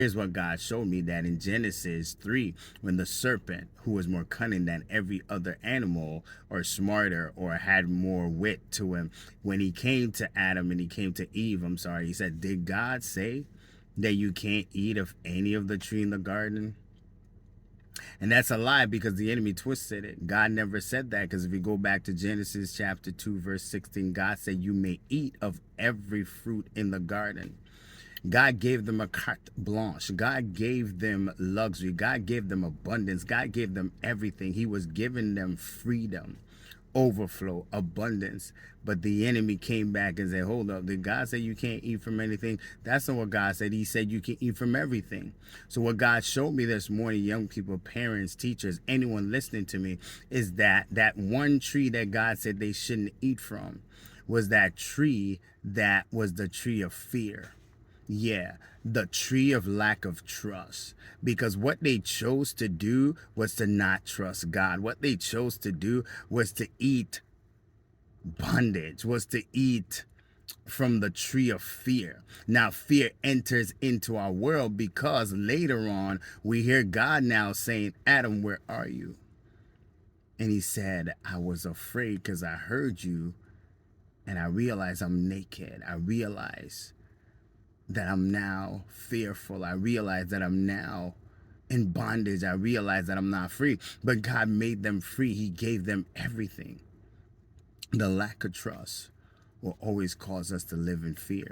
Here's what God showed me, that in Genesis 3, when the serpent, who was more cunning than every other animal, or smarter, or had more wit to him, when he came to Adam and he came to Eve, he said, did God say that you can't eat of any of the tree in the garden? And that's a lie, because the enemy twisted it. God never said that, because if you go back to Genesis chapter 2, verse 16, God said you may eat of every fruit in the garden. God gave them a carte blanche. God gave them luxury. God gave them abundance. God gave them everything. He was giving them freedom, overflow, abundance. But the enemy came back and said, hold up, did God say you can't eat from anything? That's not what God said. He said you can eat from everything. So what God showed me this morning, young people, parents, teachers, anyone listening to me, is that one tree that God said they shouldn't eat from was that tree that was the tree of fear. Yeah, the tree of lack of trust. Because what they chose to do was to not trust God. What they chose to do was to eat bondage, was to eat from the tree of fear. Now, fear enters into our world because later on we hear God now saying, Adam, where are you? And he said, I was afraid because I heard you and I realized I'm naked. I realize that I'm now fearful. I realize that I'm now in bondage. I realize that I'm not free. But God made them free. He gave them everything. The lack of trust will always cause us to live in fear.